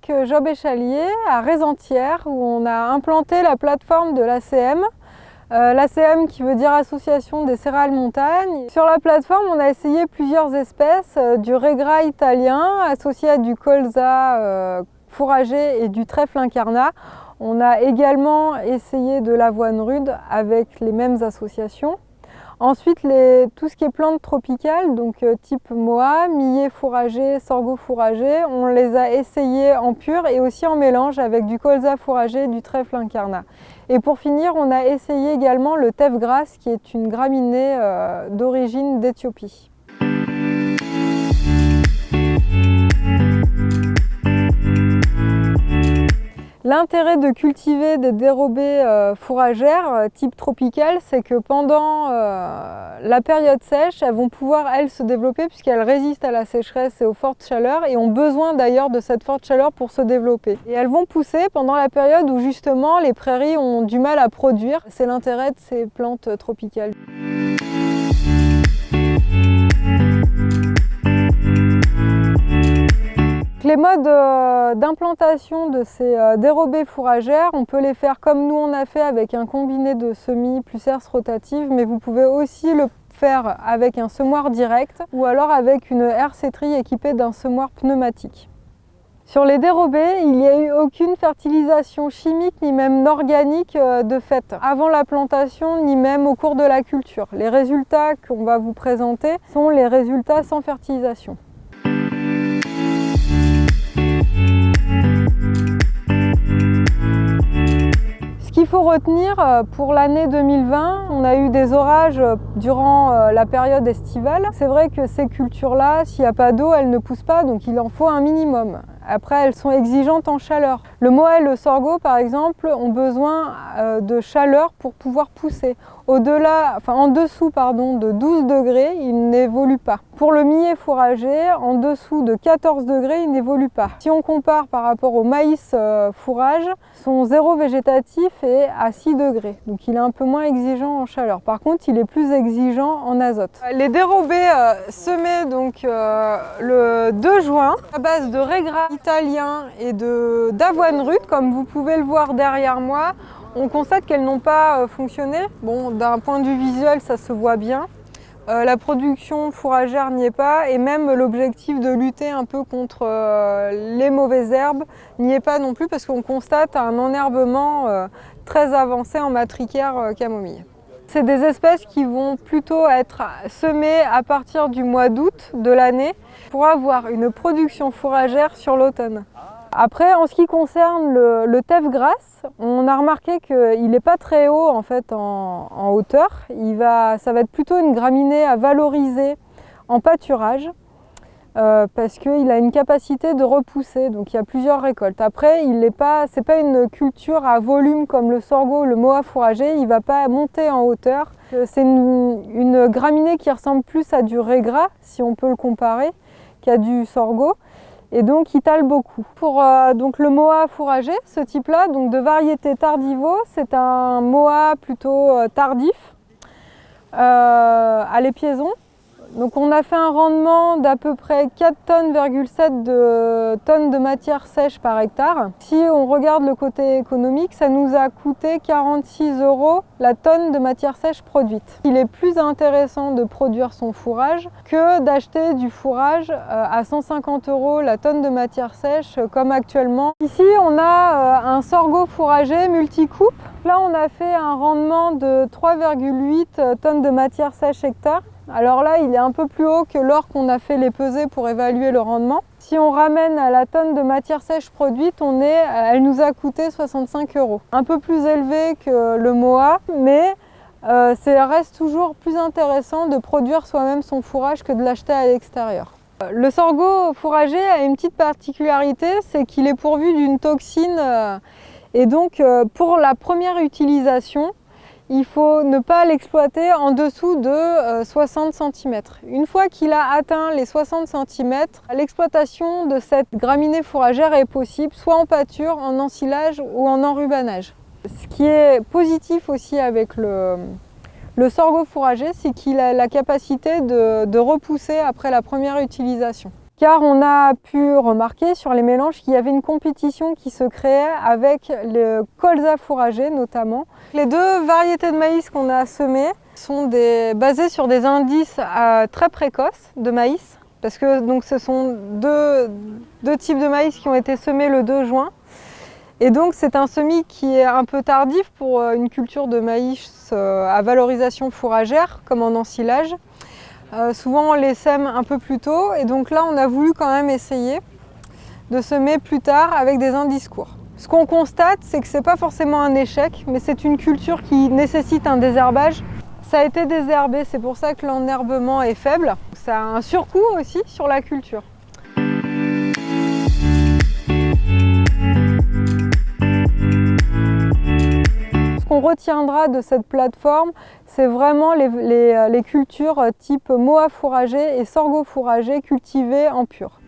avec Job Échalier à Rézentières où on a implanté la plateforme de l'ACM. L'ACM qui veut dire Association des céréales montagne. Sur la plateforme, on a essayé plusieurs espèces, du régras italien associé à du colza fourragé et du trèfle incarnat. On a également essayé de l'avoine rude avec les mêmes associations. Ensuite, tout ce qui est plantes tropicales, donc type moa, millet fourragé, sorgho fourragé, on les a essayés en pur et aussi en mélange avec du colza fourragé et du trèfle incarnat. Et pour finir, on a essayé également le teff grasse qui est une graminée d'origine d'Éthiopie. L'intérêt de cultiver des dérobées fourragères type tropical, c'est que pendant la période sèche, elles vont pouvoir, elles, se développer puisqu'elles résistent à la sécheresse et aux fortes chaleurs et ont besoin d'ailleurs de cette forte chaleur pour se développer. Et elles vont pousser pendant la période où justement les prairies ont du mal à produire. C'est l'intérêt de ces plantes tropicales. Les modes d'implantation de ces dérobées fourragères, on peut les faire comme nous on a fait avec un combiné de semis plus herse rotative, mais vous pouvez aussi le faire avec un semoir direct ou alors avec une herseterie équipée d'un semoir pneumatique. Sur les dérobées, il n'y a eu aucune fertilisation chimique ni même organique de fait avant la plantation ni même au cours de la culture. Les résultats qu'on va vous présenter sont les résultats sans fertilisation. Ce qu'il faut retenir pour l'année 2020, on a eu des orages durant la période estivale. C'est vrai que ces cultures-là, s'il n'y a pas d'eau, elles ne poussent pas, donc il en faut un minimum. Après, elles sont exigeantes en chaleur. Le moa et le sorgho, par exemple, ont besoin de chaleur pour pouvoir pousser. En dessous de 12 degrés, ils n'évoluent pas. Pour le millet fourragé, en dessous de 14 degrés, il n'évolue pas. Si on compare par rapport au maïs fourrage, son zéro végétatif est à 6 degrés. Donc il est un peu moins exigeant en chaleur. Par contre, il est plus exigeant en azote. Les dérobées semées le 2 juin à base de régras italien et d'avoine rude, comme vous pouvez le voir derrière moi. On constate qu'elles n'ont pas fonctionné. Bon, d'un point de vue visuel, ça se voit bien. La production fourragère n'y est pas et même l'objectif de lutter un peu contre les mauvaises herbes n'y est pas non plus parce qu'on constate un enherbement très avancé en matricaire camomille. C'est des espèces qui vont plutôt être semées à partir du mois d'août de l'année pour avoir une production fourragère sur l'automne. Après, en ce qui concerne le teff grasse, on a remarqué qu'il n'est pas très haut en fait en hauteur. Ça va être plutôt une graminée à valoriser en pâturage parce qu'il a une capacité de repousser, donc il y a plusieurs récoltes. Après, c'est pas une culture à volume comme le sorgho ou le moa fourragé, il ne va pas monter en hauteur. C'est une graminée qui ressemble plus à du régras, si on peut le comparer, qu'à du sorgho. Et donc il tale beaucoup. Pour le moa fourragé, ce type-là, donc de variété tardivo, c'est un moa plutôt tardif à l'épiaison. Donc on a fait un rendement d'à peu près 4,7 tonnes de matière sèche par hectare. Si on regarde le côté économique, ça nous a coûté 46 € la tonne de matière sèche produite. Il est plus intéressant de produire son fourrage que d'acheter du fourrage à 150 € la tonne de matière sèche comme actuellement. Ici on a un sorgho fourragé multicoupe. Là on a fait un rendement de 3,8 tonnes de matière sèche hectare. Alors là, il est un peu plus haut que lors qu'on a fait les pesées pour évaluer le rendement. Si on ramène à la tonne de matière sèche produite, elle nous a coûté 65 €. Un peu plus élevé que le moa, mais ça reste toujours plus intéressant de produire soi-même son fourrage que de l'acheter à l'extérieur. Le sorgho fourragé a une petite particularité, c'est qu'il est pourvu d'une toxine et donc pour la première utilisation, il faut ne pas l'exploiter en dessous de 60 cm. Une fois qu'il a atteint les 60 cm, l'exploitation de cette graminée fourragère est possible, soit en pâture, en ensilage ou en enrubanage. Ce qui est positif aussi avec le sorgho fourragé, c'est qu'il a la capacité de repousser après la première utilisation. Ce car on a pu remarquer sur les mélanges qu'il y avait une compétition qui se créait avec le colza fourragé notamment. Les deux variétés de maïs qu'on a semées sont basées sur des indices très précoces de maïs, parce que donc, ce sont deux types de maïs qui ont été semés le 2 juin. Et donc c'est un semis qui est un peu tardif pour une culture de maïs à valorisation fourragère, comme en ensilage. Souvent on les sème un peu plus tôt, et donc là on a voulu quand même essayer de semer plus tard avec des indices courts. Ce qu'on constate, c'est que ce n'est pas forcément un échec, mais c'est une culture qui nécessite un désherbage. Ça a été désherbé, c'est pour ça que l'enherbement est faible. Ça a un surcoût aussi sur la culture. Ce qu'on retiendra de cette plateforme, c'est vraiment les cultures type moa fourragé et sorgho fourragé cultivées en pur.